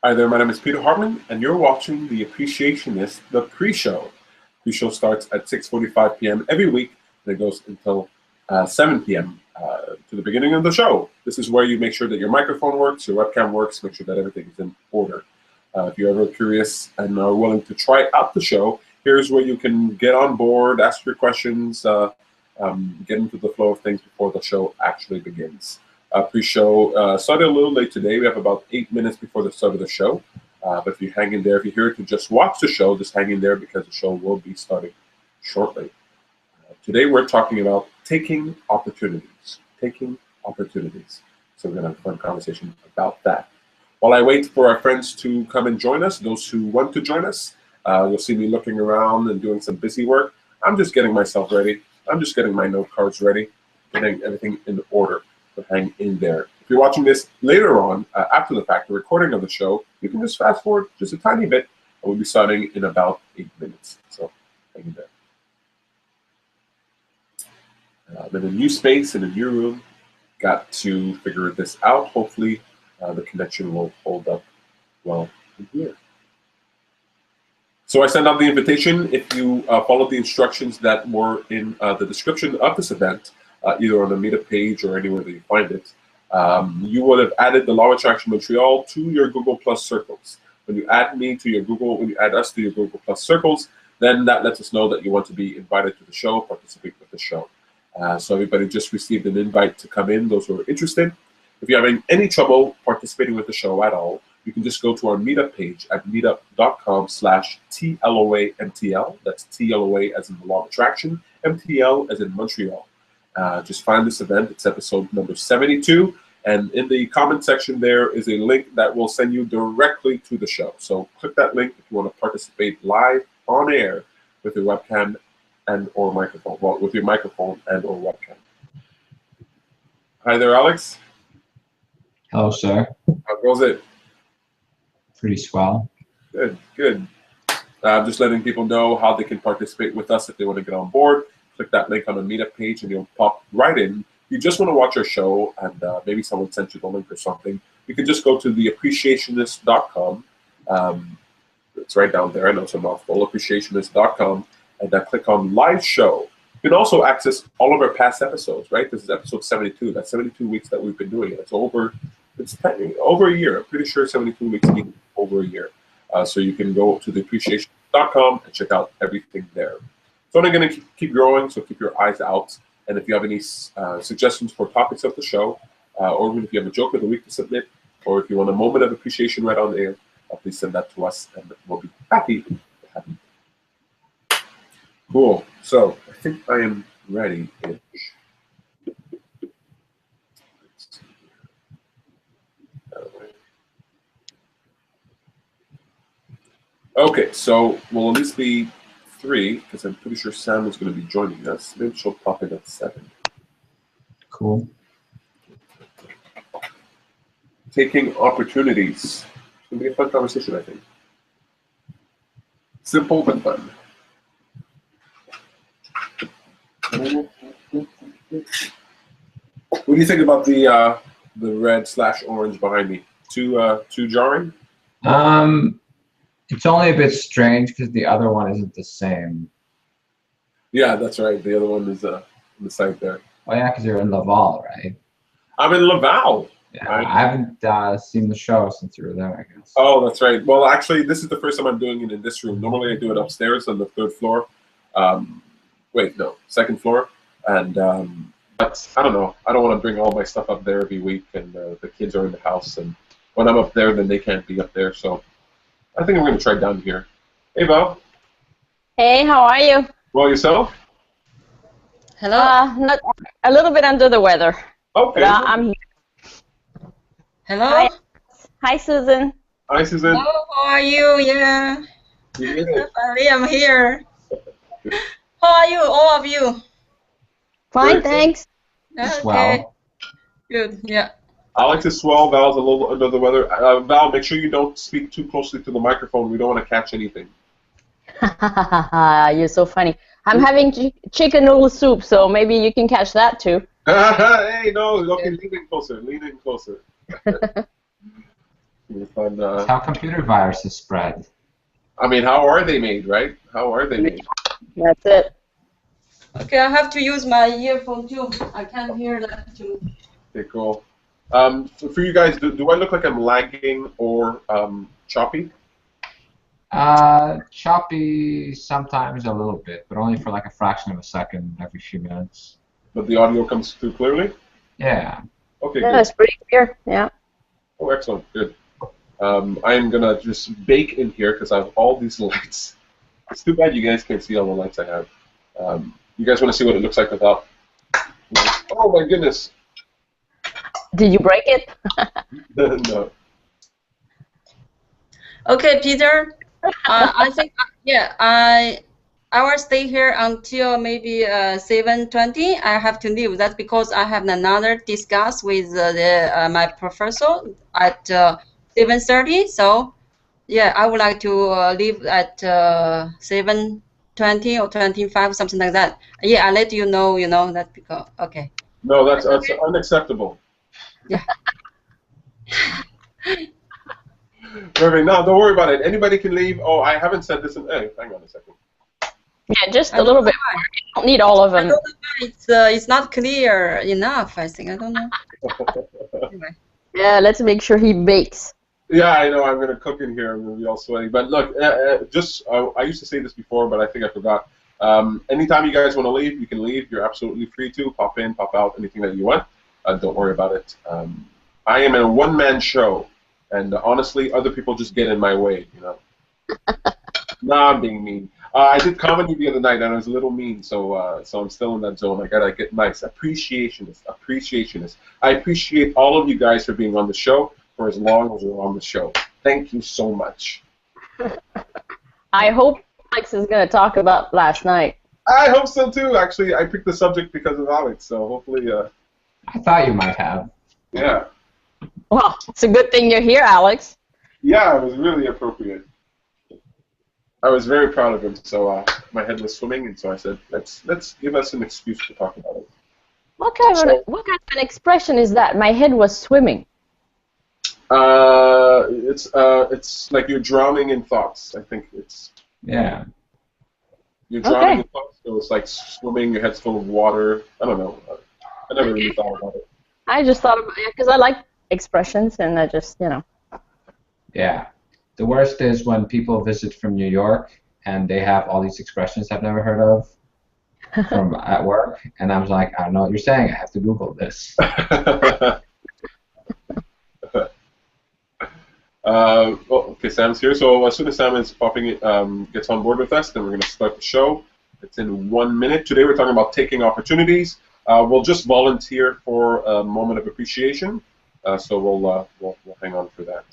Hi there, my name is Peter Hartman, and you're watching The Appreciationist, the pre-show. Pre-show starts at 6:45 p.m. every week, and it goes until 7 p.m. To the beginning of the show. This is where you make sure that your microphone works, your webcam works, make sure that everything is in order. If you're ever curious and are willing to try out the show, here's where you can get on board, ask your questions, get into the flow of things before the show actually begins. Pre-show started a little late today. We have about 8 minutes before the start of the show. But if you hang in there, if you're here to just watch the show, just hang in there because the show will be starting shortly. Today we're talking about taking opportunities. Taking opportunities. So we're going to have a fun conversation about that. While I wait for our friends to come and join us, those who want to join us, you'll see me looking around and doing some busy work. I'm just getting myself ready. I'm just getting my note cards ready, getting everything in order. So hang in there. If you're watching this later on, after the fact, the recording of the show, you can just fast forward just a tiny bit, and we'll be starting in about 8 minutes. So hang in there. I'm in a new space, in a new room. Got to figure this out. Hopefully, the connection will hold up well in here. So I sent out the invitation. If you followed the instructions that were in the description of this event, either on the meetup page or anywhere that you find it, you would have added the Law of Attraction Montreal to your Google Plus circles. When you add me to your Google, when you add us to your Google Plus circles, then that lets us know that you want to be invited to the show, participate with the show. So everybody just received an invite to come in, those who are interested. If you're having any trouble participating with the show at all, you can just go to our meetup page at meetup.com/TLOAMTL. That's TLOA as in the Law of Attraction, MTL as in Montreal. Just find this event. It's episode number 72. And in the comment section, there is a link that will send you directly to the show. So click that link if you want to participate live on air with your webcam and or microphone. Well, with your microphone and or webcam. Hi there, Alex. Hello, sir. How goes it? Pretty swell. Good, good. Just letting people know how they can participate with us if they want to get on board. Click that link on the meetup page and you'll pop right in. If you just want to watch our show and maybe someone sent you the link or something, you can just go to theappreciationist.com. It's right down there. I know it's a mouthful. Appreciationist.com, and click on live show. You can also access all of our past episodes, right? This is episode 72. That's 72 weeks that we've been doing it. It's over a year. I'm pretty sure 72 weeks means over a year. So you can go to theappreciationist.com and check out everything there. It's only going to keep growing, so keep your eyes out. And if you have any suggestions for topics of the show, or even if you have a joke of the week to submit, or if you want a moment of appreciation right on the air, please send that to us, and we'll be happy to have you. Cool. So I think I am ready-ish. Okay, so we'll at least be 3, because I'm pretty sure Sam is going to be joining us. Maybe she'll pop in at 7. Cool. Taking opportunities. It's going to be a fun conversation, I think. Simple but fun. What do you think about the red/orange behind me? Too jarring? It's only a bit strange because the other one isn't the same. Yeah, that's right. The other one is on the side there. Oh yeah, because you're in Laval, right? I'm in Laval. Yeah, right? I haven't seen the show since you were there, I guess. Oh, that's right. Well, actually, this is the first time I'm doing it in this room. Normally, I do it upstairs on the 3rd floor. Wait, no, 2nd floor. And but I don't know. I don't want to bring all my stuff up there every week, and the kids are in the house. And when I'm up there, then they can't be up there. So I think I'm going to try down here. Hey, Val. Hey, how are you? Well, yourself? Hello. Not a little bit under the weather. Okay. But, I'm here. Hello. Hi. Hi, Susan. Hi, Susan. Hello, how are you? Yeah. Finally, I'm here. How are you, all of you? Fine, Good. thanks. Okay. Good, yeah. Alex is swell. Val's a little under the weather. Val, make sure you don't speak too closely to the microphone. We don't want to catch anything. You're so funny. I'm having chicken noodle soup, so maybe you can catch that too. Hey, no, okay, lean in closer. Lean in closer. fun. That's how computer viruses spread. I mean, how are they made, right? How are they made? That's it. Okay, I have to use my earphone too. I can't hear that too. Okay, cool. For you guys, do I look like I'm lagging or choppy? Choppy sometimes a little bit, but only for like a fraction of a second every few minutes. But the audio comes through clearly? Yeah. Okay, Yeah, good. it's pretty clear. Yeah. Oh, excellent. Good. I'm going to just bake in here because I have all these lights. It's too bad you guys can't see all the lights I have. You guys want to see what it looks like without? Oh, my goodness. Did you break it? No. Okay, Peter. I think I will stay here until maybe 7:20. I have to leave. That's because I have another discuss with my professor at 7:30. So yeah, I would like to leave at 7:20 or 25, something like that. Yeah, I'll let you know. You know that because okay. No, that's unacceptable. Yeah. Perfect. No, don't worry about it. Anybody can leave. Oh, I haven't said this in. Hey, hang on a second. Yeah, just a little bit more. You don't need all of I them. don't know why it's not clear enough. I think I don't know. Anyway. Yeah, let's make sure he bakes. Yeah, I know. I'm going to cook in here. I'm going to be all sweaty. But look, I used to say this before, but I think I forgot. Anytime you guys want to leave, you can leave. You're absolutely free to. Pop in, pop out, anything that you want. Don't worry about it. I am in a one-man show, and honestly, other people just get in my way, you know. Nah, I'm being mean. I did comedy the other night, and I was a little mean, so I'm still in that zone. I gotta get nice. Appreciationist. I appreciate all of you guys for being on the show for as long as you're on the show. Thank you so much. I hope Alex is going to talk about last night. I hope so too. Actually, I picked the subject because of Alex, so hopefully, I thought you might have. yeah. Well, it's a good thing you're here, Alex. Yeah, it was really appropriate. I was very proud of him, so my head was swimming, and so I said, let's give us an excuse to talk about it. What kind of an expression is that? My head was swimming. It's like you're drowning in thoughts. I think it's. Yeah. You're drowning in thoughts, so it's like swimming. Your head's full of water. I don't know. I never really thought about it. I just thought about it because I like expressions, and I just, you know. Yeah. The worst is when people visit from New York and they have all these expressions I've never heard of from at work, and I'm like, I don't know what you're saying. I have to Google this. Well, okay, Sam's here. So as soon as Sam is gets on board with us, then we're going to start the show. It's in 1 minute. Today we're talking about taking opportunities. We'll just volunteer for a moment of appreciation. So we'll hang on for that.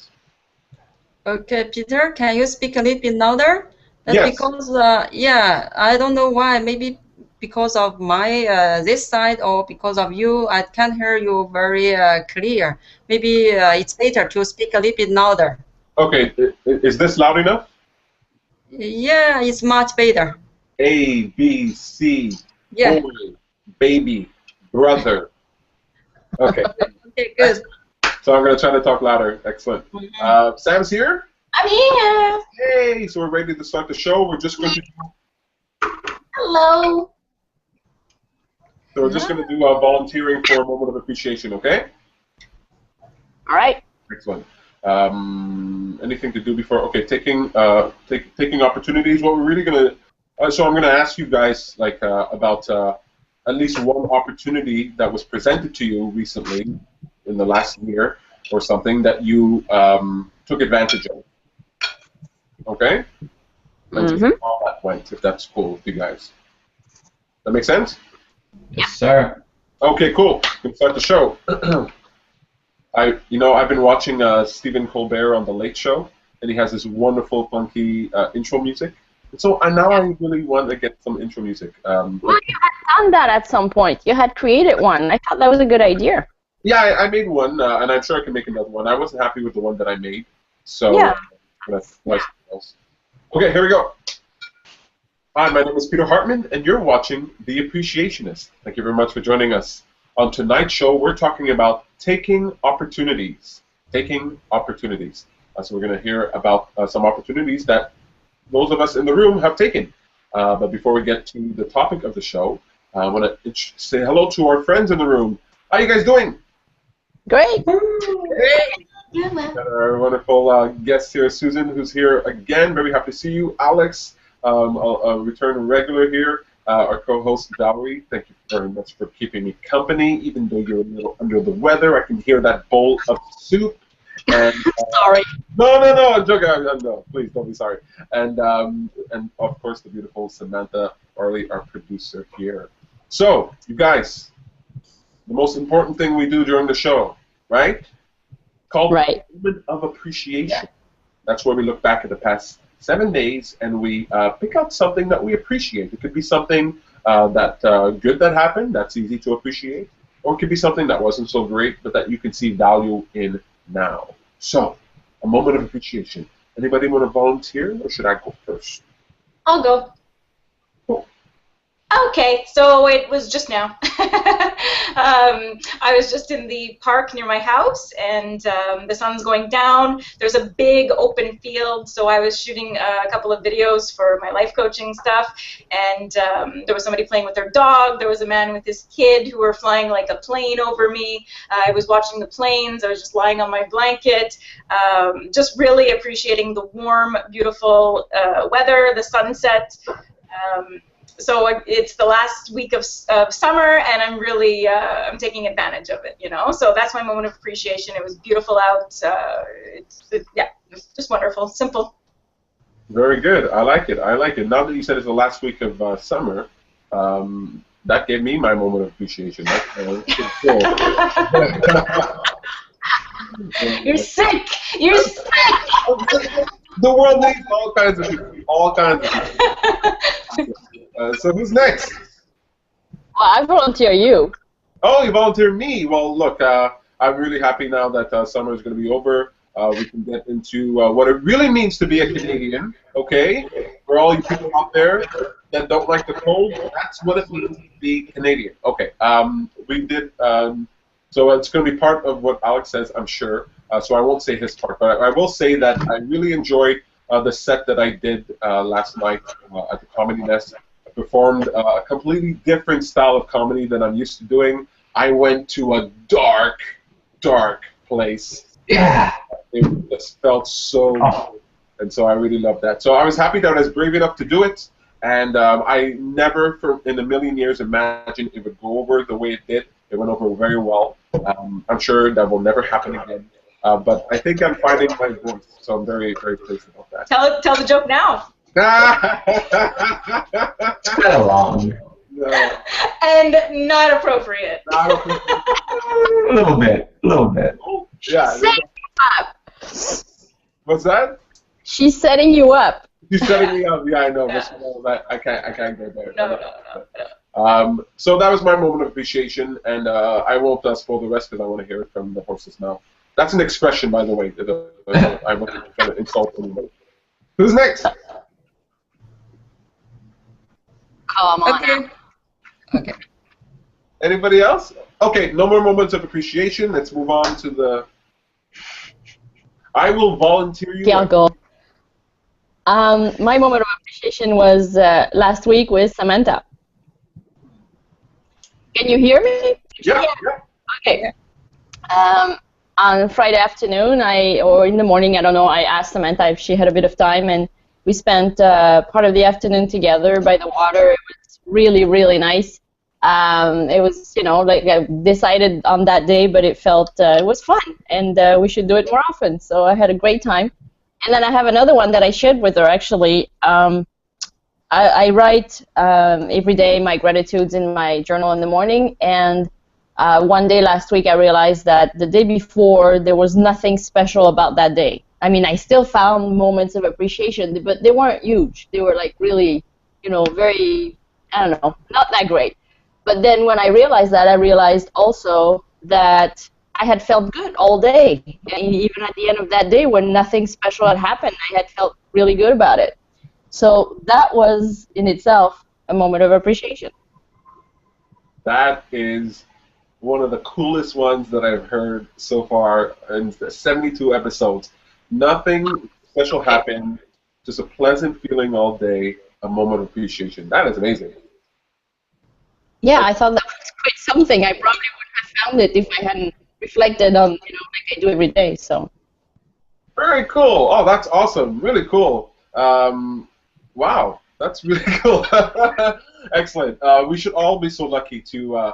Okay, Peter, can you speak a little bit louder? That's yes. Because, yeah, I don't know why. Maybe because of my this side or because of you, I can't hear you very clear. Maybe it's better to speak a little bit louder. Okay, is this loud enough? Yeah, it's much better. A, B, C, Yeah. boy, baby, brother. Okay. Okay, good. So I'm going to try to talk louder. Excellent. Sam's here? I'm here. Hey, so we're ready to start the show. We're just going to Hello. So we're just going to do volunteering for a moment of appreciation, okay? All right. Excellent. Anything to do before? Okay, taking opportunities. What we're really going to. So I'm going to ask you guys like about at least one opportunity that was presented to you recently in the last year or something that you took advantage of. Okay? And just how that went, if that's cool with you guys. That make sense? Yes, sir. Okay, cool. We can start the show. I've been watching Stephen Colbert on The Late Show, and he has this wonderful, funky intro music. And so now I really want to get some intro music. Well, you had done that at some point. You had created one. I thought that was a good idea. Yeah, I made one, and I'm sure I can make another one. I wasn't happy with the one that I made, so yeah. I'm going to try something else. Okay, here we go. Hi, my name is Peter Hartman, and you're watching The Appreciationist. Thank you very much for joining us. On tonight's show, we're talking about taking opportunities. Taking opportunities. So we're going to hear about some opportunities that those of us in the room have taken. But before we get to the topic of the show, I want to say hello to our friends in the room. How you guys doing? Great. Great. Got our wonderful guest here, Susan, who's here again. Very happy to see you. Alex, a return regular here. Our co-host, Valerie, thank you very much for keeping me company, even though you're a little under the weather. I can hear that bowl of soup. And, Sorry. No, I'm joking. No, please don't be sorry. And of course, the beautiful Samantha Farley, our producer here. So, you guys, the most important thing we do during the show, right? Called Right. Moment of Appreciation. That's where we look back at the past 7 days and we pick out something that we appreciate. It could be something good that happened, that's easy to appreciate, or it could be something that wasn't so great, but that you can see value in now. So, a moment of appreciation. Anybody want to volunteer, or should I go first? I'll go. Cool. Okay, so it was just now. I was just in the park near my house, and the sun's going down. There's a big open field, so I was shooting a couple of videos for my life coaching stuff, and there was somebody playing with their dog. There was a man with his kid who were flying like a plane over me. I was watching the planes. I was just lying on my blanket, just really appreciating the warm, beautiful weather, the sunset. So it's the last week of summer, and I'm really I'm taking advantage of it, you know. So that's my moment of appreciation. It was beautiful out. Yeah, it was just wonderful, simple. Very good. I like it. I like it. Now that you said it's the last week of summer, that gave me my moment of appreciation. That's cool. You're sick. You're sick. The world needs all kinds of people. All kinds of people. So who's next? Well, I volunteer you. Oh, you volunteered me. Well, look, I'm really happy now that summer is going to be over. We can get into what it really means to be a Canadian, okay? For all you people out there that don't like the cold, that's what it means to be Canadian. Okay, we did, so it's going to be part of what Alex says, I'm sure. So I won't say his part, but I will say that I really enjoyed the set that I did last night at the Comedy Nest. I performed a completely different style of comedy than I'm used to doing. I went to a dark, dark place. Yeah. It just felt so good. And so I really loved that. So I was happy that I was brave enough to do it. And I never, in a million years, imagined it would go over the way it did. It went over very well. I'm sure that will never happen again. But I think I'm finding my voice, so I'm very, very pleased about that. Tell the joke now. It's kind of long. No, And not appropriate. not appropriate. A little bit. A little bit. Yeah. Set you up. What's that? She's setting you up. You're setting me up. Yeah, I know. Yeah. I can't go there. No. So that was my moment of appreciation, and I won't spoil the rest because I want to hear it from the horse's mouth. That's an expression, by the way. I wasn't trying to insult anybody. Who's next? Come on. Okay. Okay. Anybody else? Okay, no more moments of appreciation. Let's move on to the... I will volunteer you. Okay, I'll go. My moment of appreciation was last week with Samantha. Can you hear me? Yeah. Okay. On Friday afternoon, or in the morning, I don't know, I asked Samantha if she had a bit of time, and we spent part of the afternoon together by the water. It was really, really nice. It was, like I decided on that day, but it was fun, and we should do it more often. So I had a great time. And then I have another one that I shared with her, actually. I write every day my gratitudes in my journal in the morning, and one day last week I realized that the day before there was nothing special about that day. I mean, I still found moments of appreciation, but they weren't huge. They were like really, very, I don't know, not that great. But then when I realized that, I realized also that I had felt good all day. And even at the end of that day when nothing special had happened, I had felt really good about it. So that was in itself a moment of appreciation. That is one of the coolest ones that I've heard so far in the 72 episodes. Nothing special happened. Just a pleasant feeling all day. A moment of appreciation. That is amazing. Yeah, I thought that was quite something. I probably wouldn't have found it if I hadn't reflected on, like I do every day. So. Very cool. Oh, that's awesome. Really cool. Wow, that's really cool. Excellent. We should all be so lucky to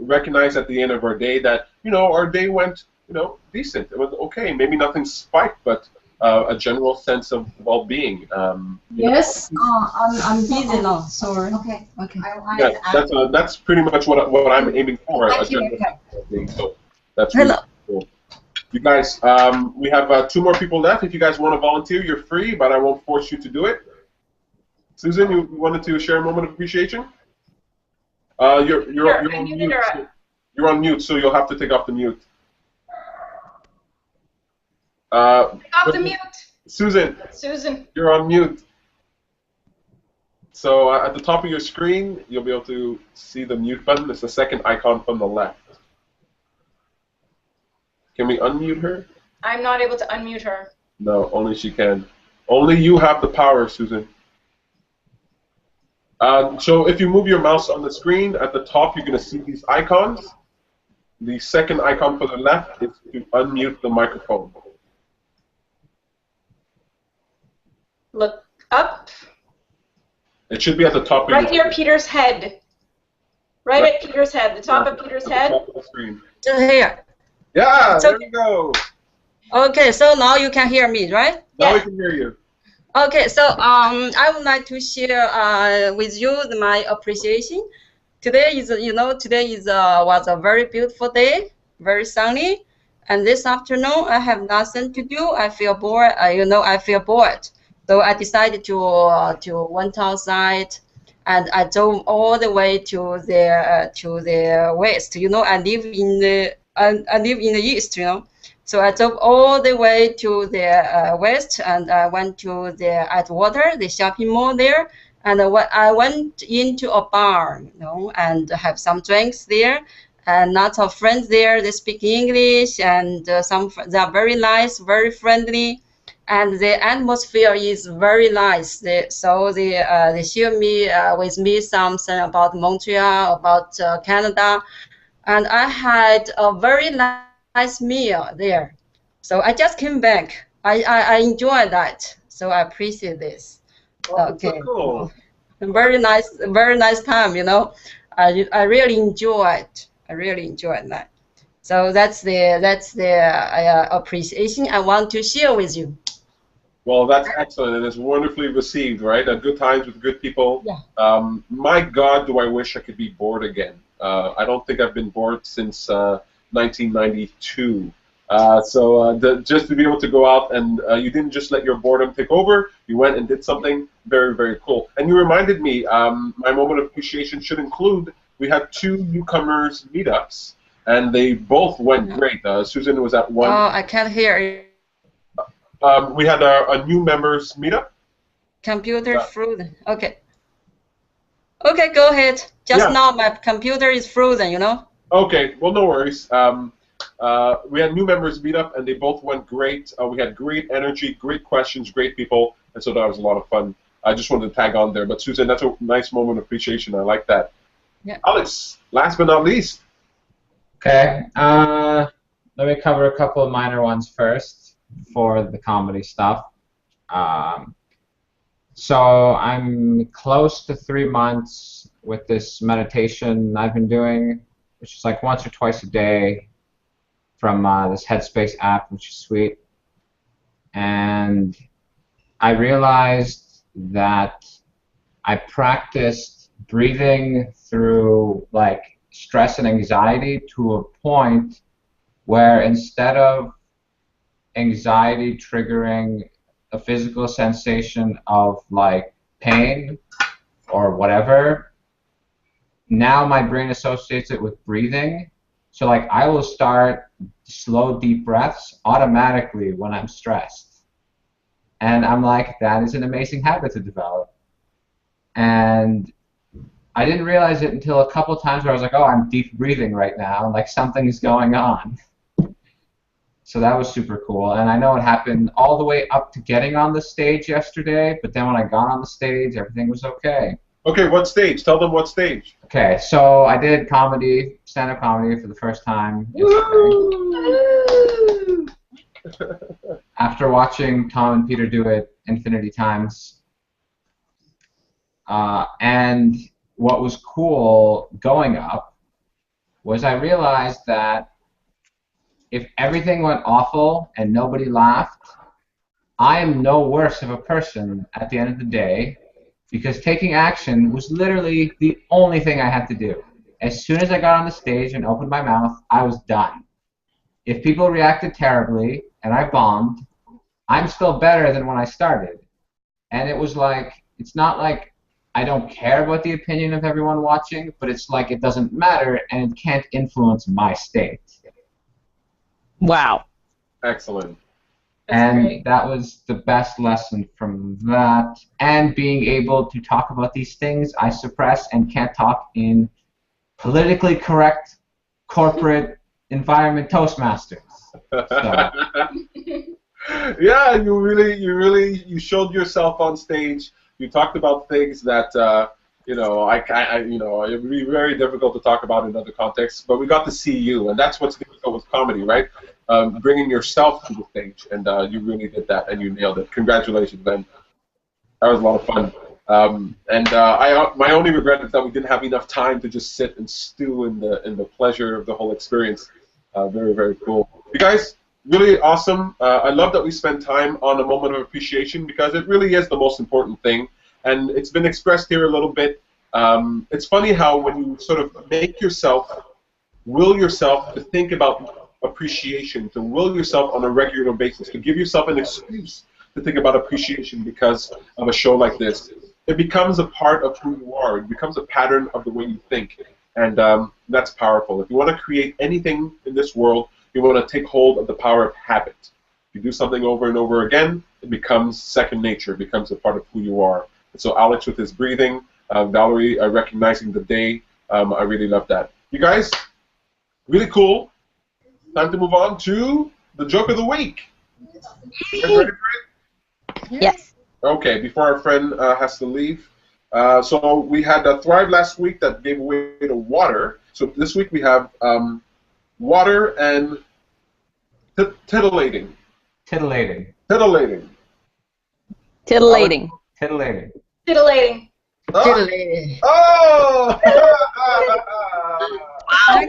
recognize at the end of our day that our day went decent. It was okay. Maybe nothing spiked, but a general sense of well-being. Yes. I'm busy now. Sorry. Okay. Okay. Yeah, that's pretty much what I'm aiming for. A general sense of well-being. So that's really cool. You guys, we have 2 more people left. If you guys want to volunteer, you're free, but I won't force you to do it. Susan, you wanted to share a moment of appreciation? You're on mute. You're on mute, so you'll have to take off the mute. Take off the mute. Susan. Susan. You're on mute. So at the top of your screen, you'll be able to see the mute button. It's the second icon from the left. Can we unmute her? I'm not able to unmute her. No, only she can. Only you have the power, Susan. So if you move your mouse on the screen, at the top you're going to see these icons. The second icon for the left is to unmute the microphone. Look up. It should be at the top of right near Peter's head. Right at Peter's head, the top of Peter's head. Top of the screen. Just here. Yeah, there we go. Okay, so now you can hear me, right? Now we can hear you. Okay, so I would like to share with you my appreciation. Today is, was a very beautiful day, very sunny, and this afternoon I have nothing to do. I feel bored. I feel bored, so I decided to went outside, and I drove all the way to the west. I live in the east, So I drove all the way to the west, and I went to the Atwater, the shopping mall there, and I went into a bar, and have some drinks there, and lots of friends there. They speak English, and they are very nice, very friendly, and the atmosphere is very nice. They share with me something about Montreal, about Canada, and I had a very nice meal there. So I just came back. I enjoyed that. So I appreciate this. Oh, okay. So cool. Very nice time, I really enjoyed. I really enjoyed that. So that's the appreciation I want to share with you. Well, that's excellent, and it's wonderfully received, right? Good times with good people. Yeah. My God, do I wish I could be bored again. I don't think I've been bored since 1992. Just to be able to go out and you didn't just let your boredom take over, you went and did something very, very cool. And you reminded me, my moment of appreciation should include, we had 2 newcomers meetups, and they both went great. Susan was at one. Oh, I can't hear you. We had a new members meetup. Computer frozen. Okay. Okay, go ahead. Just now my computer is frozen, Okay, well, no worries. We had new members meet up, and they both went great. We had great energy, great questions, great people, and so that was a lot of fun. I just wanted to tag on there. But Susan, that's a nice moment of appreciation. I like that. Yeah. Alex, last but not least. Okay. Let me cover a couple of minor ones first for the comedy stuff. So I'm close to 3 months with this meditation I've been doing, which is like once or twice a day from this Headspace app, which is sweet. And I realized that I practiced breathing through like stress and anxiety to a point where instead of anxiety triggering a physical sensation of like pain or whatever, now my brain associates it with breathing. So like I will start slow deep breaths automatically when I'm stressed. And I'm like, that is an amazing habit to develop. And I didn't realize it until a couple times where I was like, oh, I'm deep breathing right now, like something is going on. So that was super cool. And I know it happened all the way up to getting on the stage yesterday, but then when I got on the stage, everything was okay. Okay, what stage? Tell them what stage. Okay, so I did comedy, stand-up comedy for the first time yesterday. After watching Tom and Peter do it infinity times. And what was cool going up was I realized that if everything went awful and nobody laughed, I am no worse of a person at the end of the day, because taking action was literally the only thing I had to do. As soon as I got on the stage and opened my mouth, I was done. If people reacted terribly and I bombed, I'm still better than when I started. And it was like, it's not like I don't care about the opinion of everyone watching, but it's like it doesn't matter and it can't influence my state. Wow. Excellent. That's great. That was the best lesson from that. And being able to talk about these things I suppress and can't talk in politically correct corporate environment Toastmasters. So. Yeah, you showed yourself on stage. You talked about things that it would be very difficult to talk about in other contexts, but we got to see you, and that's what's difficult with comedy, right? Bringing yourself to the stage, and you really did that, and you nailed it. Congratulations, man. That was a lot of fun. My only regret is that we didn't have enough time to just sit and stew in the pleasure of the whole experience. Very, very cool. You guys, really awesome. I love that we spent time on a moment of appreciation, because it really is the most important thing. And it's been expressed here a little bit. It's funny how when you sort of will yourself to think about appreciation, to will yourself on a regular basis, to give yourself an excuse to think about appreciation because of a show like this, it becomes a part of who you are. It becomes a pattern of the way you think. And that's powerful. If you want to create anything in this world, you want to take hold of the power of habit. If you do something over and over again, it becomes second nature. It becomes a part of who you are. And so Alex with his breathing, Valerie recognizing the day, I really love that. You guys, really cool. Time to move on to the joke of the week. You guys ready for it? Yes. Okay, before our friend has to leave. So we had Thrive last week that gave away the water. So this week we have water and titillating. Titillating. Titillating. Titillating. Titillating. Titillating. Oh! Titillating. Oh! Wow.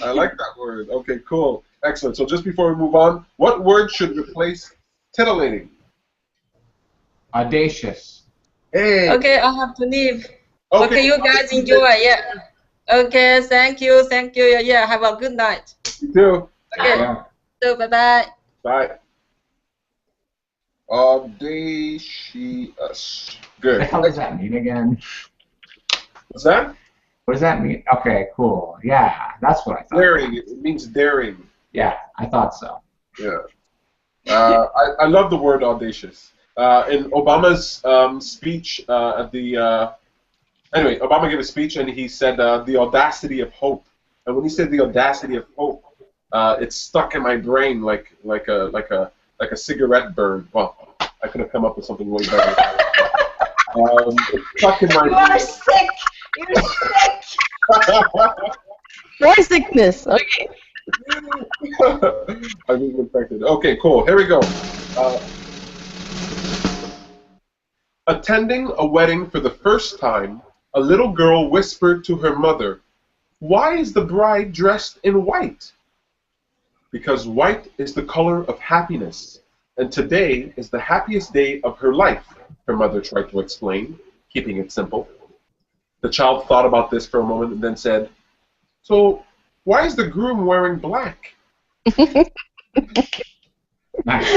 I like that word. Okay, cool. Excellent. So just before we move on, what word should replace titillating? Audacious. Hey. Okay, I have to leave. Okay, you guys enjoy. Yeah. Okay, thank you. Thank you. Yeah, have a good night. You too. Okay. Yeah. So, bye-bye. Bye. Audacious. Good. What the hell does that mean again? What's that? What does that mean? Okay, cool. Yeah, that's what I thought. Daring. It means daring. Yeah, I thought so. Yeah. I love the word audacious. In Obama's speech at the... anyway, Obama gave a speech and he said the audacity of hope. And when he said the audacity of hope, it stuck in my brain like a cigarette burn. Well, I could have come up with something way better. It stuck in my brain. You are sick. You're sick. More sickness. Okay. I'm being infected. Okay, cool. Here we go. Attending a wedding for the first time, a little girl whispered to her mother, "Why is the bride dressed in white?" "Because white is the color of happiness, and today is the happiest day of her life," her mother tried to explain, keeping it simple. The child thought about this for a moment and then said, "So, why is the groom wearing black?" Nice.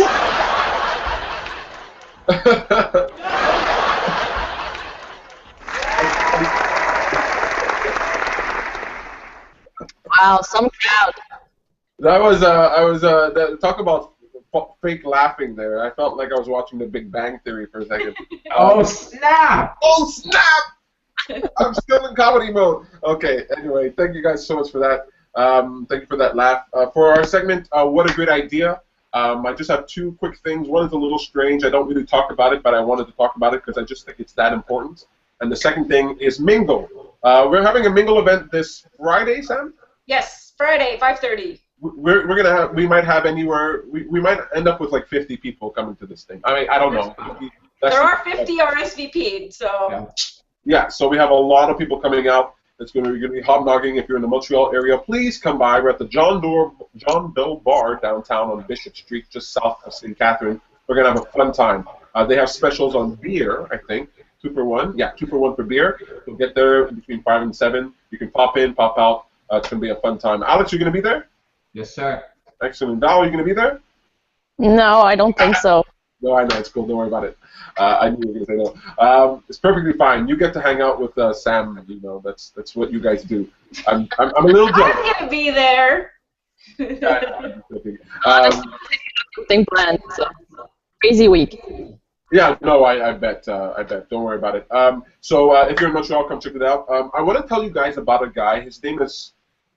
Wow, some crowd. That was talk about fake laughing there. I felt like I was watching The Big Bang Theory for a second. Oh, snap! Oh, snap! I'm still in comedy mode. Okay, anyway, thank you guys so much for that. Thank you for that laugh. For our segment, what a great idea. I just have two quick things. One is a little strange. I don't really talk about it, but I wanted to talk about it because I just think it's that important. And the second thing is mingle. We're having a mingle event this Friday, Sam? Yes, Friday, 5:30. We're gonna have. We might have anywhere. We might end up with like 50 people coming to this thing. I mean, I don't know. There are 50 RSVP'd, so. Yeah. So we have a lot of people coming out. It's going to be hobnogging. If you're in the Montreal area, please come by. We're at the John Doe Bar downtown on Bishop Street, just south of St. Catherine. We're going to have a fun time. They have specials on beer, I think. 2 for 1. Yeah, 2 for 1 for beer. We'll get there between 5 and 7. You can pop in, pop out. It's going to be a fun time. Alex, you going to be there? Yes, sir. Excellent. Dal, are you going to be there? No, I don't think so. No, I know. It's cool. Don't worry about it. I knew you were going to say no. It's perfectly fine. You get to hang out with Sam. You know, that's what you guys do. I'm a little jealous. I'm going to be there. Something planned. So crazy week. Yeah, no, I bet. Don't worry about it. So if you're in Montreal, come check it out. I want to tell you guys about a guy. His name is.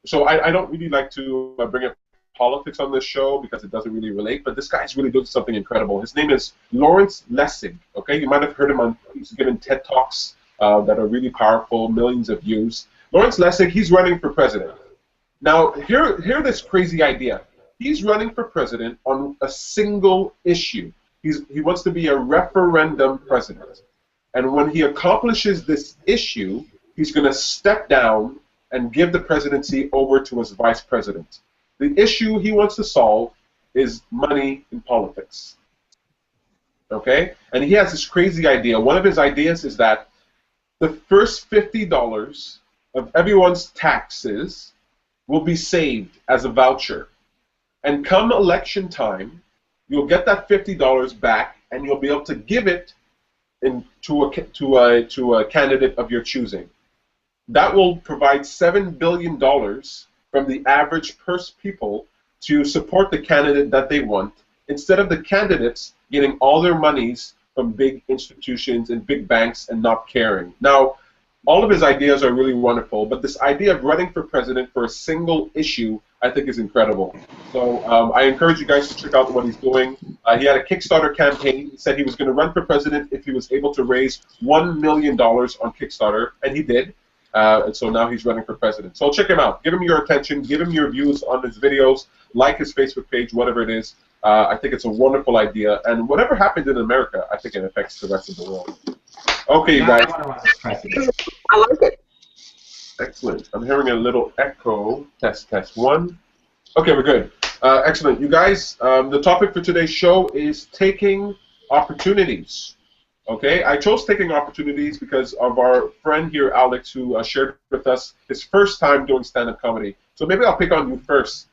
So I don't really like to bring up politics on this show because it doesn't really relate, but this guy's really doing something incredible. His name is Lawrence Lessig. Okay, you might have heard him on. He's given TED Talks that are really powerful, millions of views. Lawrence Lessig, he's running for president. Now, hear this crazy idea. He's running for president on a single issue. He wants to be a referendum president. And when he accomplishes this issue, he's going to step down and give the presidency over to his vice president. The issue he wants to solve is money in politics. Okay? And he has this crazy idea. One of his ideas is that the first $50 of everyone's taxes will be saved as a voucher. And come election time, you'll get that $50 back, and you'll be able to give it to a candidate of your choosing. That will provide $7 billion from the average people to support the candidate that they want, instead of the candidates getting all their monies from big institutions and big banks and not caring. Now, all of his ideas are really wonderful, but this idea of running for president for a single issue, I think, is incredible. So I encourage you guys to check out what he's doing. He had a Kickstarter campaign. He said he was going to run for president if he was able to raise $1 million on Kickstarter, and he did. And so now he's running for president. So check him out. Give him your attention. Give him your views on his videos. Like his Facebook page, whatever it is. I think it's a wonderful idea. And whatever happened in America, I think it affects the rest of the world. Okay, you guys. I like it. Excellent. I'm hearing a little echo. Test 1. Okay, we're good. Excellent. You guys, the topic for today's show is taking opportunities. Okay, I chose taking opportunities because of our friend here, Alex, who shared with us his first time doing stand-up comedy. So maybe I'll pick on you first.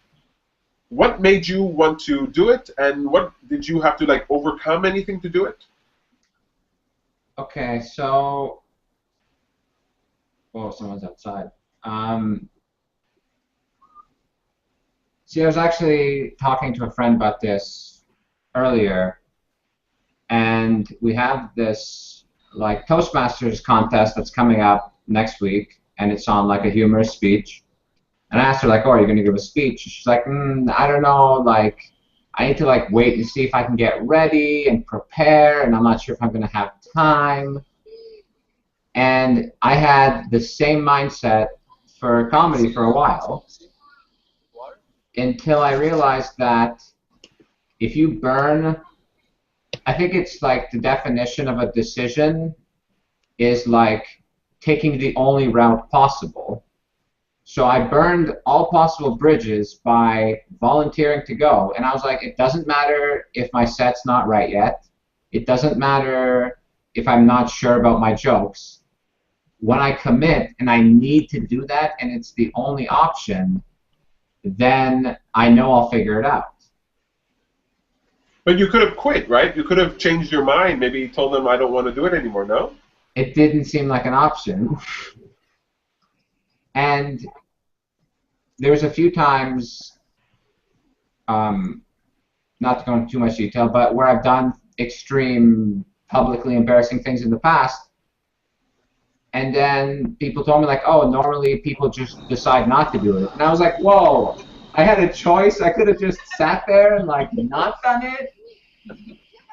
What made you want to do it, and what did you have to like overcome anything to do it? Okay, so someone's outside. See, I was actually talking to a friend about this earlier. And we have this like Toastmasters contest that's coming up next week, and it's on like a humorous speech. And I asked her like, "Oh, are you going to give a speech?" And she's like, "I don't know. Like, I need to like wait and see if I can get ready and prepare, and I'm not sure if I'm going to have time." And I had the same mindset for comedy for a while, until I realized that if you burn. I think it's like the definition of a decision is like taking the only route possible. So I burned all possible bridges by volunteering to go. And I was like, it doesn't matter if my set's not right yet. It doesn't matter if I'm not sure about my jokes. When I commit and I need to do that and it's the only option, then I know I'll figure it out. But you could have quit, right? You could have changed your mind. Maybe told them I don't want to do it anymore, no? It didn't seem like an option. And there's a few times, not to go into too much detail, but where I've done extreme, publicly embarrassing things in the past, And then people told me like, oh, normally people just decide not to do it. And I was like, whoa, I had a choice. I could have just sat there and like not done it.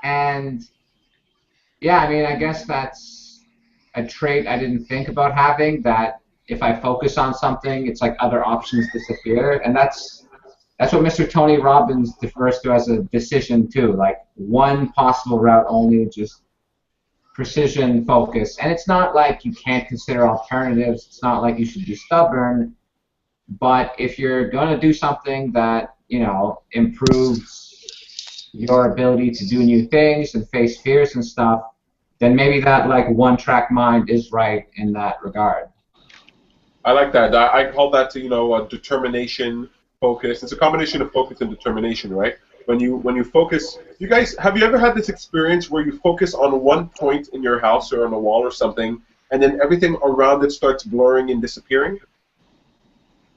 And yeah, I mean, I guess that's a trait I didn't think about having, that if I focus on something, it's like other options disappear. And that's what Mr. Tony Robbins refers to as a decision too, like one possible route only, just precision focus. And it's not like you can't consider alternatives. It's not like you should be stubborn. But if you're going to do something that, you know, improves your ability to do new things and face fears and stuff, then maybe that like one-track mind is right in that regard. I like that. I call that, you know, determination, focus. It's a combination of focus and determination, right? When you focus, you guys, have you ever had this experience where you focus on one point in your house or on a wall or something, and then everything around it starts blurring and disappearing?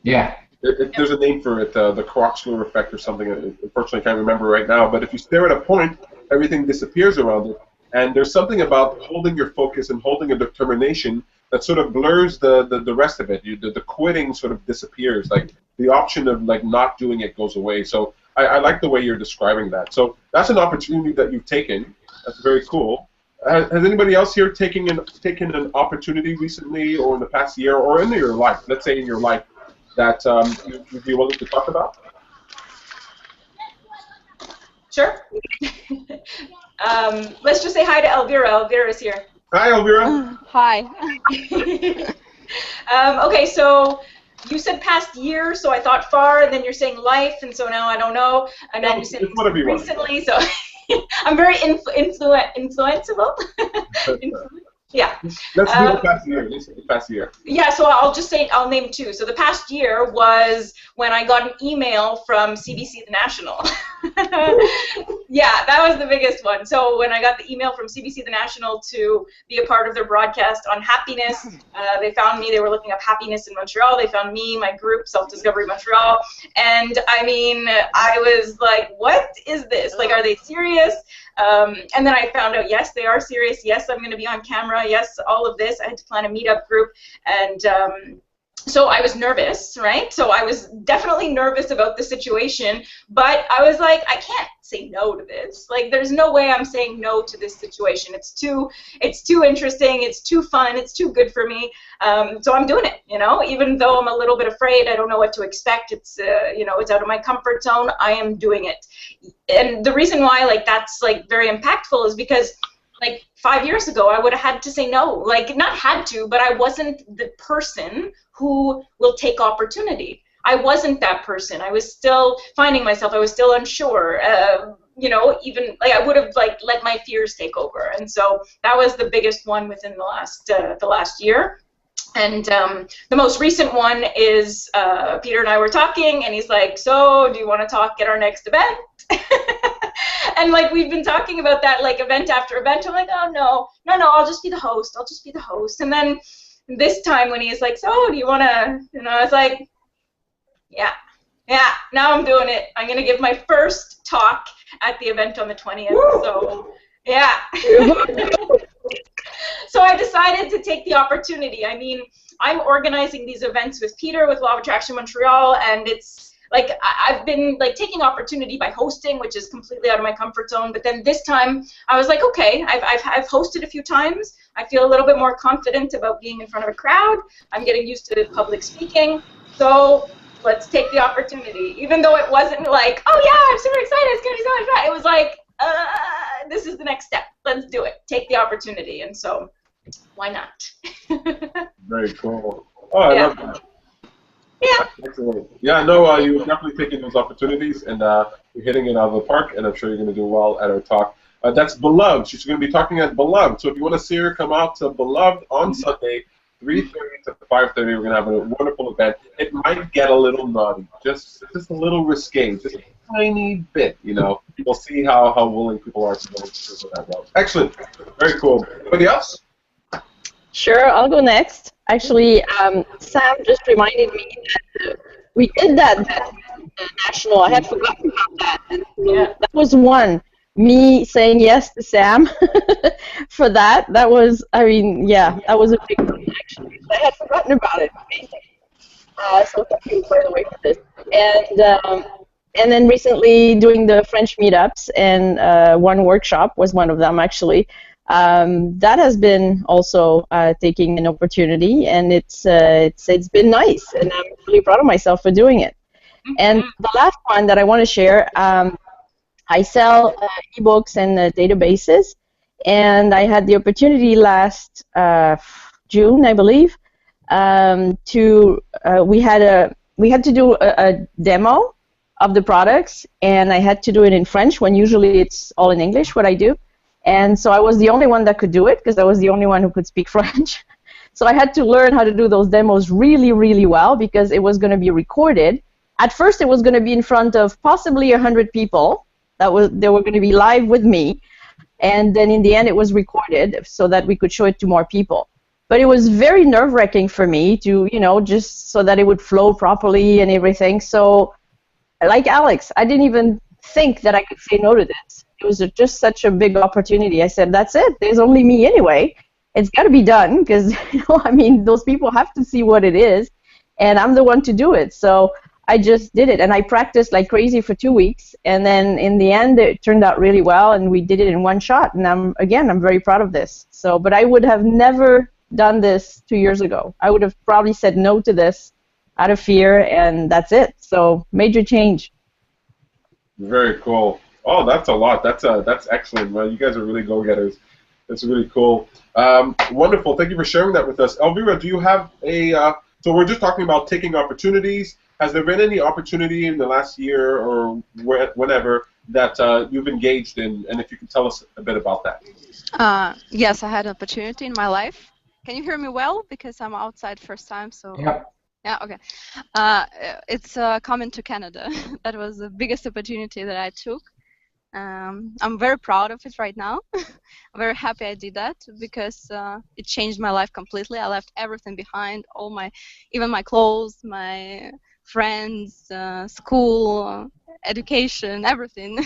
Yeah. There's a name for it, the Kroxler effect or something. Unfortunately, I can't remember right now. But if you stare at a point, everything disappears around it. And there's something about holding your focus and holding a determination that sort of blurs the rest of it. The quitting sort of disappears. Like the option of like not doing it goes away. So I like the way you're describing that. So that's an opportunity that you've taken. That's very cool. Has anybody else here taken an opportunity recently, or in the past year, or in your life? Let's say in your life that you'd be willing to talk about? Sure. Let's just say hi to Elvira. Elvira's here. Hi, Elvira. Hi. Okay, so you said past year, so I thought far, and then you're saying life, and so now I don't know. And then you said recently, so I'm very influenceable. Yeah. Let's do the past year. Let's do the past year. Yeah, so I'll name two. So the past year was when I got an email from CBC The National. Yeah, that was the biggest one. So when I got the email from CBC The National to be a part of their broadcast on happiness, they found me. They were looking up happiness in Montreal. They found me, my group, Self-Discovery Montreal. And I mean, I was like, what is this? Like, are they serious? And then I found out, yes, they are serious. Yes, I'm going to be on camera. Yes, all of this. I had to plan a meetup group. And so I was nervous, right? So I was definitely nervous about the situation. But I was like, I can't say no to this. Like, there's no way I'm saying no to this situation. It's too interesting. It's too fun. It's too good for me. So I'm doing it, you know, even though I'm a little bit afraid. I don't know what to expect. It's, you know, it's out of my comfort zone. I am doing it. And the reason why, like, that's, like, very impactful is because, like, 5 years ago, I would have had to say no. Like, not had to, but I wasn't the person who will take opportunity. I wasn't that person. I was still finding myself. I was still unsure. You know, even, like, I would have, like, let my fears take over. And so that was the biggest one within the last year. And the most recent one is Peter and I were talking, and he's like, so do you want to talk at our next event? And, like, we've been talking about that, like, event after event. I'm like, oh, no, I'll just be the host. I'll just be the host. And then this time when he's like, so do you want to, you know, I was like, yeah, now I'm doing it. I'm going to give my first talk at the event on the 20th. Woo! So, yeah. So I decided to take the opportunity. I mean, I'm organizing these events with Peter, with Law of Attraction Montreal, and it's, like, I've been, like, taking opportunity by hosting, which is completely out of my comfort zone. But then this time, I was like, okay, I've hosted a few times. I feel a little bit more confident about being in front of a crowd. I'm getting used to public speaking. So let's take the opportunity. Even though it wasn't like, oh yeah, I'm super excited, it's gonna be so much fun. It was like, this is the next step. Let's do it. Take the opportunity. And so, why not? Very cool. Oh, I love that. Yeah. Excellent. Yeah, no, you're definitely taking those opportunities, and you're hitting it out of the park, and I'm sure you're going to do well at our talk. That's Beloved. She's going to be talking at Beloved. So if you want to see her, come out to Beloved on Sunday, 3:30 to 5:30. We're going to have a wonderful event. It might get a little naughty, just a little risque, just a tiny bit, you know. We'll see how willing people are to go through that route. Excellent. Very cool. Anybody else? Sure, I'll go next. Actually, Sam just reminded me that we did that national. I had forgotten about that. And, that was one me saying yes to Sam for that. That was, I mean, yeah, that was a big one, actually. I had forgotten about it, basically. So thank you, by the way, for this. And then recently doing the French meetups, and one workshop was one of them, actually. That has been also taking an opportunity, and it's been nice, and I'm really proud of myself for doing it. And the last one that I want to share, I sell ebooks and databases, and I had the opportunity last June, I believe, we had to do a demo of the products, and I had to do it in French when usually it's all in English what I do. And so I was the only one that could do it because I was the only one who could speak French. So I had to learn how to do those demos really, really well because it was going to be recorded. At first, it was going to be in front of possibly 100 people. They were going to be live with me. And then in the end, it was recorded so that we could show it to more people. But it was very nerve-wracking for me to, just so that it would flow properly and everything. So, like Alex, I didn't even think that I could say no to this. It was just such a big opportunity. I said, that's it. There's only me anyway. It's got to be done because, I mean, those people have to see what it is, and I'm the one to do it. So I just did it, and I practiced like crazy for 2 weeks, and then in the end, it turned out really well, and we did it in one shot. And I'm very proud of this. So, but I would have never done this 2 years ago. I would have probably said no to this out of fear, and that's it. So major change. Very cool. Oh, that's a lot. That's excellent. Well, you guys are really go-getters. That's really cool. Wonderful. Thank you for sharing that with us. Elvira, do you have a? So we're just talking about taking opportunities. Has there been any opportunity in the last year or whenever that you've engaged in, and if you can tell us a bit about that? Yes, I had an opportunity in my life. Can you hear me well? Because I'm outside first time, so. Yep. Yeah, okay. It's coming to Canada. That was the biggest opportunity that I took. I'm very proud of it right now. I'm very happy I did that because it changed my life completely. I left everything behind, even my clothes, my friends, school, education, everything.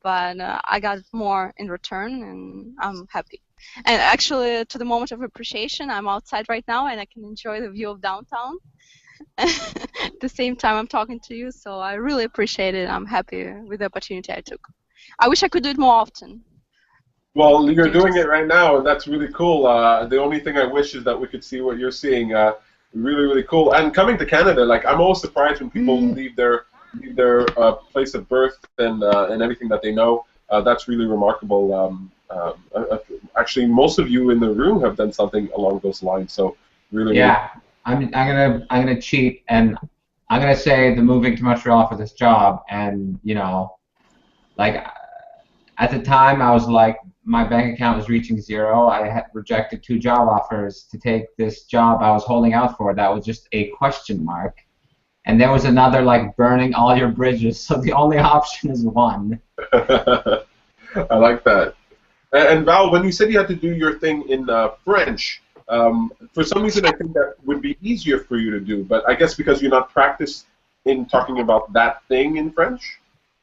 But I got more in return, and I'm happy. And actually, to the moment of appreciation, I'm outside right now, and I can enjoy the view of downtown. At the same time, I'm talking to you, so I really appreciate it. I'm happy with the opportunity I took. I wish I could do it more often. Well, you're doing it right now, and that's really cool. The only thing I wish is that we could see what you're seeing. Really, really cool. And coming to Canada, like I'm always surprised when people leave their place of birth and everything that they know. That's really remarkable. Actually, most of you in the room have done something along those lines. So really. Yeah, I'm gonna cheat, and I'm gonna say the moving to Montreal for this job, and like at the time I was like my bank account was reaching zero. I had rejected 2 job offers to take this job I was holding out for. That was just a question mark. And there was another like burning all your bridges. So the only option is one. I like that. And Val, when you said you had to do your thing in French, for some reason I think that would be easier for you to do. But I guess because you're not practiced in talking about that thing in French?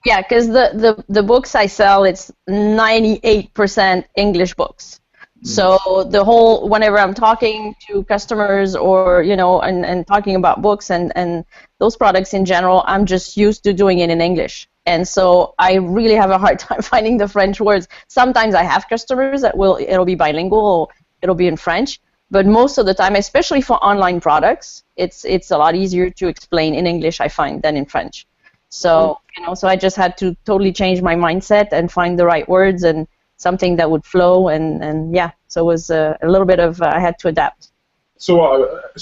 Yeah, because the books I sell, it's 98% English books. So the whole, whenever I'm talking to customers or, and talking about books and those products in general, I'm just used to doing it in English. And so I really have a hard time finding the French words. Sometimes I have customers that it'll be bilingual, or it'll be in French. But most of the time, especially for online products, it's a lot easier to explain in English, I find, than in French. So, so I just had to totally change my mindset and find the right words and something that would flow, and yeah, so it was a little bit of, I had to adapt. So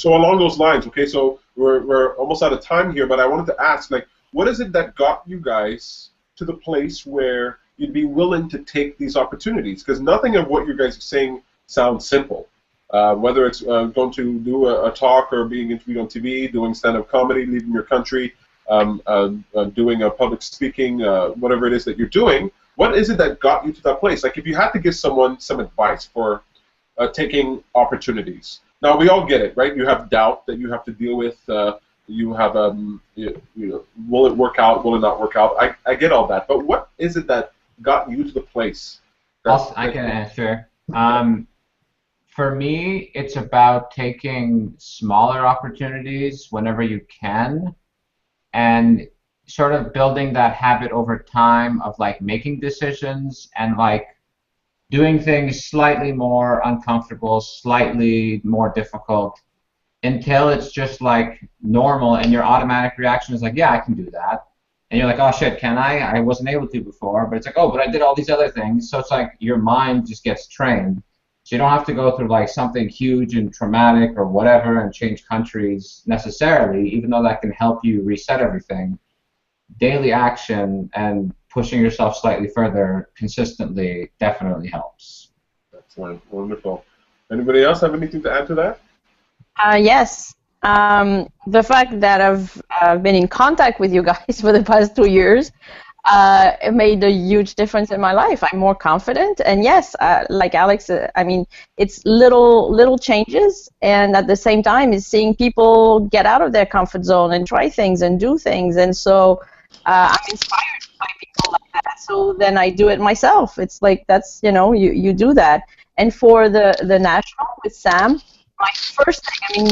along those lines, okay, so we're almost out of time here, but I wanted to ask, like, what is it that got you guys to the place where you'd be willing to take these opportunities? Because nothing of what you guys are saying sounds simple. Whether it's going to do a talk or being interviewed on TV, doing stand-up comedy, leaving your country, doing a public speaking, whatever it is that you're doing, what is it that got you to that place? Like, if you had to give someone some advice for taking opportunities. Now, we all get it, right? You have doubt that you have to deal with. You have, will it work out? Will it not work out? I get all that. But what is it that got you to the place? I can answer. For me, it's about taking smaller opportunities whenever you can, and sort of building that habit over time of like making decisions and like doing things slightly more uncomfortable, slightly more difficult, until it's just like normal and your automatic reaction is like, yeah, I can do that. And you're like, oh shit, can I? I wasn't able to before, but it's like, oh, but I did all these other things. So it's like your mind just gets trained. So you don't have to go through like something huge and traumatic or whatever and change countries necessarily, even though that can help you reset everything. Daily action and pushing yourself slightly further consistently definitely helps. That's wonderful. Anybody else have anything to add to that? Yes. The fact that I've been in contact with you guys for the past 2 years, it made a huge difference in my life. I'm more confident, and yes, like Alex, I mean, it's little changes, and at the same time, is seeing people get out of their comfort zone and try things and do things, and so I'm inspired by people like that. So then I do it myself. It's like that's you do that. And for the national with Sam, my first thing, I mean,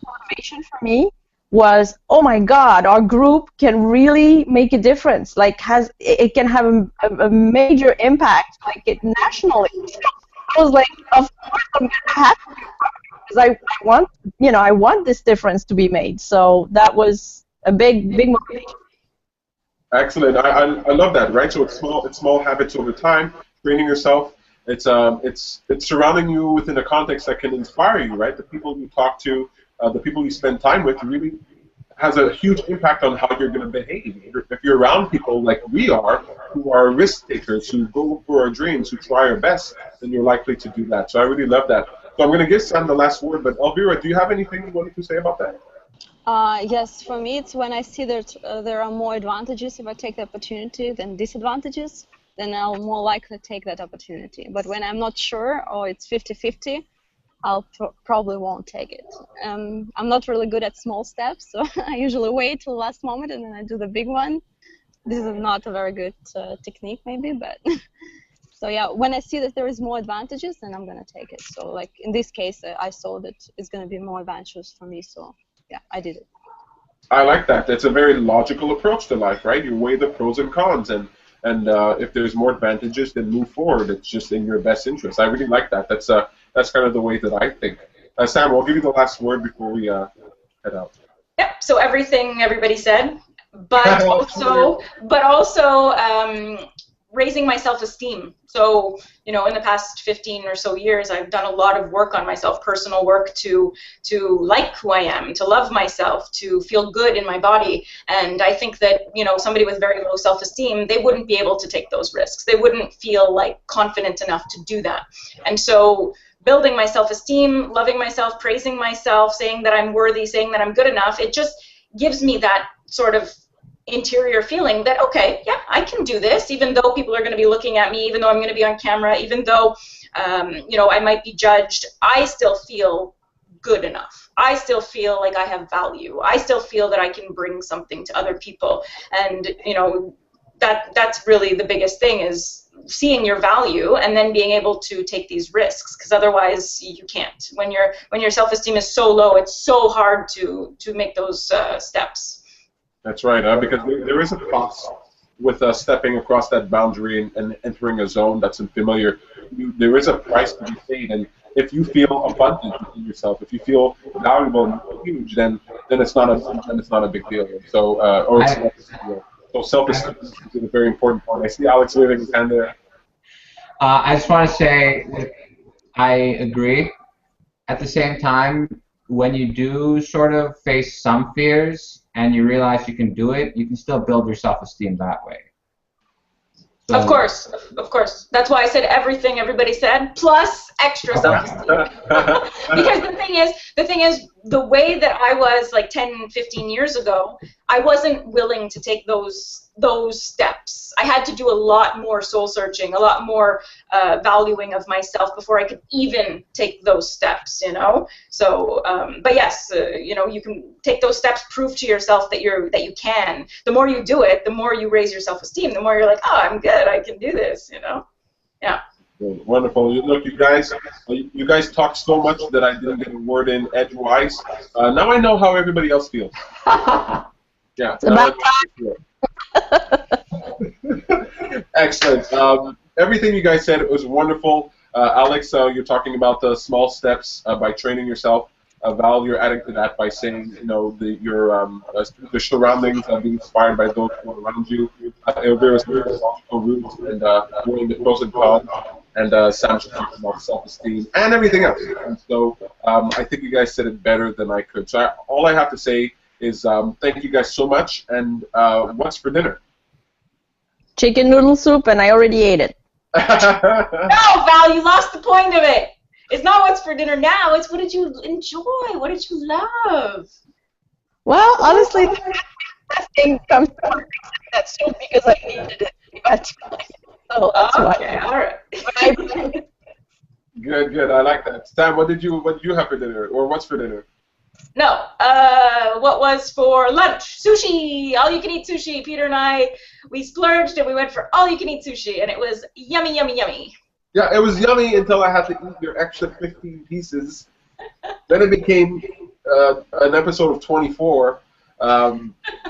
motivation for me was, oh my God, our group can really make a difference. Like, it can have a major impact, like nationally. I was like, of course I'm gonna have to, because I want this difference to be made. So that was a big motivation. Excellent. I love that. Right. So it's small habits over time, training yourself. It's surrounding you within a context that can inspire you. Right. The people you talk to. The people you spend time with really has a huge impact on how you're going to behave. If you're around people like we are, who are risk takers, who go for our dreams, who try our best, then you're likely to do that. So I really love that. So I'm going to give Sam the last word, but Elvira, do you have anything you wanted to say about that? Yes, for me, it's when I see that there are more advantages if I take the opportunity than disadvantages, then I'll more likely take that opportunity. But when I'm not sure, or it's 50-50, I'll probably won't take it. I'm not really good at small steps, so I usually wait till the last moment and then I do the big one. This is not a very good technique, maybe, but so yeah, when I see that there is more advantages, then I'm gonna take it. So like in this case, I saw that it's gonna be more advantageous for me, so yeah, I did it. I like that. That's a very logical approach to life, right? You weigh the pros and cons, and if there's more advantages, then move forward. It's just in your best interest. I really like that. That's kind of the way that I think. Sam, I'll give you the last word before we head out. Yep. So everything everybody said, but also raising my self-esteem. So, in the past 15 or so years, I've done a lot of work on myself, personal work to like who I am, to love myself, to feel good in my body. And I think that, somebody with very low self-esteem, they wouldn't be able to take those risks. They wouldn't feel like confident enough to do that. And so building my self-esteem, loving myself, praising myself, saying that I'm worthy, saying that I'm good enough, it just gives me that sort of interior feeling that, okay, yeah, I can do this, even though people are going to be looking at me, even though I'm going to be on camera, even though, I might be judged, I still feel good enough. I still feel like I have value. I still feel that I can bring something to other people. And, that's really the biggest thing, is seeing your value and then being able to take these risks, because otherwise you can't. When your self-esteem is so low, it's so hard to make those steps. That's right, because there is a cost with stepping across that boundary and entering a zone that's unfamiliar. There is a price to be paid, and if you feel abundant in yourself, if you feel valuable and huge, then it's not a big deal. So it's not a big deal. So self-esteem is a very important part. I see Alex waving his hand there. I just want to say I agree. At the same time, when you do sort of face some fears and you realize you can do it, you can still build your self-esteem that way. So, of course. That's why I said everything everybody said, plus extra self-esteem. Because the thing is, the way that I was like 10, 15 years ago, I wasn't willing to take those steps. I had to do a lot more soul searching, a lot more valuing of myself before I could even take those steps, you know. So, but yes, you know, you can take those steps, prove to yourself that you can. The more you do it, the more you raise your self-esteem. The more you're like, oh, I'm good, I can do this, you know. Yeah. Wonderful. Look, you guys talk so much that I didn't get a word in edgewise. Now I know how everybody else feels. Yeah. It's about Excellent. Everything you guys said, it was wonderful. Alex, you're talking about the small steps by training yourself. Val, you're adding to that by saying, you know, the surroundings being inspired by those who are around you. Elvira's logical roots and knowing the pros and cons. And Sam's talking about self-esteem and everything else. And so I think you guys said it better than I could. So all I have to say is thank you guys so much. And what's for dinner? chicken noodle soup, and I already ate it. No, Val, you lost the point of it. It's not what's for dinner now. It's what did you enjoy? What did you love? Well, honestly, that thing comes from that soup because I needed it. But, so that's Okay, why. all right. Good. I like that. Sam, what did you have for dinner, or what's for dinner? No, what was for lunch? Sushi, all you can eat sushi. Peter and I, we splurged and we went for all you can eat sushi, and it was yummy, yummy, yummy. Yeah, it was yummy until I had to eat your extra 15 pieces. Then it became an episode of 24. But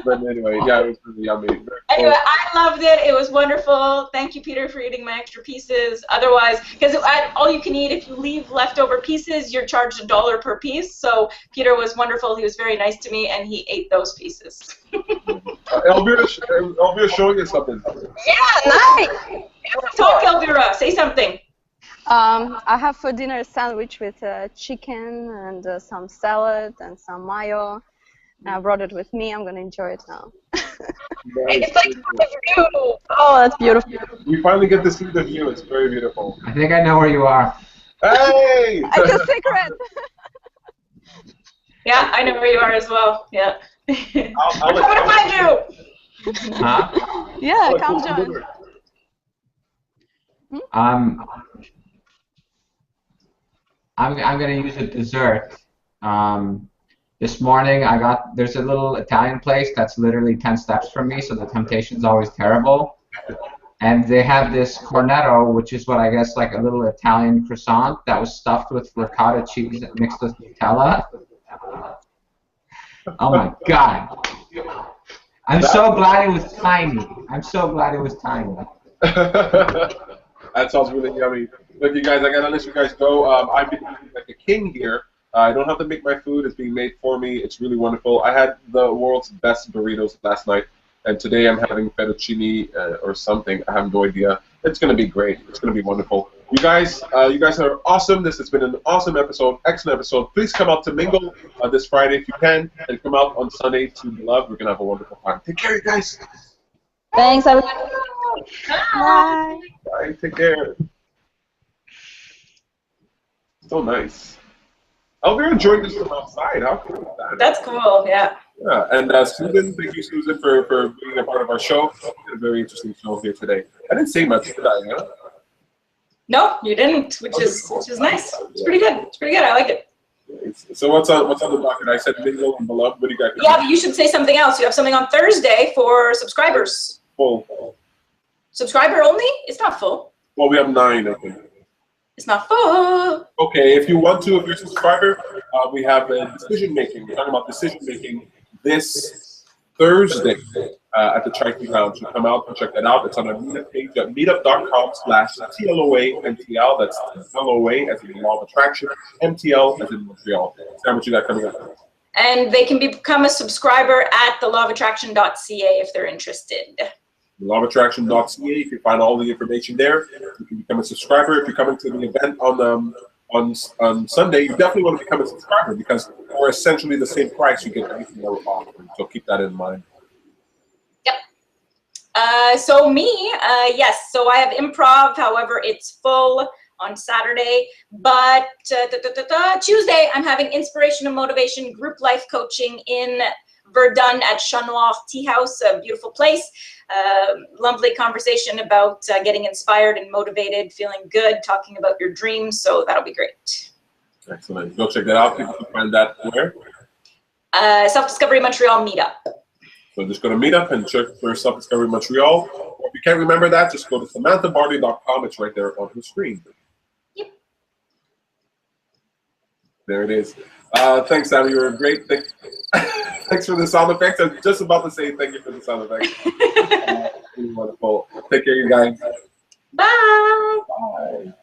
anyway, yeah, it was really yummy. Anyway, I loved it. It was wonderful. Thank you, Peter, for eating my extra pieces. Otherwise, because all you can eat, if you leave leftover pieces, you're charged $1 per piece. So Peter was wonderful. He was very nice to me, and he ate those pieces. Elvira's showing us something. Yeah, nice. Talk, Elvira. Say something. I have for dinner a sandwich with chicken and some salad and some mayo. I brought it with me. I'm going to enjoy it now. It's like you. Oh, that's beautiful. We finally get to see the view. It's very beautiful. I think I know where you are. Hey! It's a secret. Yeah, I know where you are as well. Yeah. I'll I'm coming to find you. Huh? Yeah, come join. I'm gonna use a dessert. This morning there's a little Italian place that's literally 10 steps from me, so the temptation's always terrible. And they have this cornetto, which is what I guess like a little Italian croissant that was stuffed with ricotta cheese mixed with Nutella. Oh my God. I'm so glad it was tiny. That sounds really yummy. Look, you guys, I gotta let you guys go. I've been eating like a king here. I don't have to make my food. It's being made for me. It's really wonderful. I had the world's best burritos last night, and today I'm having fettuccine or something. I have no idea. It's going to be great. It's going to be wonderful. You guys are awesome. This has been an awesome episode, excellent episode. Please come out to mingle this Friday if you can, and come out on Sunday to Love. We're going to have a wonderful time. Take care, you guys. Thanks, everyone. Bye. Bye. Take care. So nice. Elvira joined us from outside. How cool is that? That's cool, yeah. Yeah, and Susan, thank you, Susan, for being a part of our show. We had a very interesting show here today. I didn't say much, did I? Huh? No, you didn't, which is nice. It's pretty good. It's pretty good. I like it. So what's on the docket? I said mingle and beloved. What do you got? Yeah, but you should say something else. You have something on Thursday for subscribers. Full. Subscriber only? It's not full. Well, we have 9, I think. It's not full. Okay, if you're a subscriber, we have decision making. We're talking about decision making this Thursday at the Charity Lounge. So come out and check that out. It's on our meetup page at meetup.com/TLOA-MTL. That's TLOA as in Law of Attraction, MTL as in Montreal. Sam, what you got coming up? And they can become a subscriber at theloveattraction.ca if they're interested. LawofAttraction.ca. You can find all the information there. You can become a subscriber. If you're coming to the event on Sunday, you definitely want to become a subscriber because for essentially the same price, you get everything that we're offering. So keep that in mind. Yep. So me, yes. So I have improv. However, it's full on Saturday. But Tuesday, I'm having inspiration and motivation group life coaching in Verdun at Chanoir Tea House, a beautiful place. Lovely conversation about getting inspired and motivated, feeling good, talking about your dreams. So that'll be great. Excellent. Go check that out. People can find that where? Self-Discovery Montreal Meetup. So just go to Meetup and check for Self-Discovery Montreal. Or if you can't remember that, just go to SamanthaBarney.com. It's right there on the screen. Yep. There it is. Thanks, Abby. You were great. Thanks for the sound effects. I was just about to say thank you for the sound effects. Really wonderful. Take care, you guys. Bye. Bye.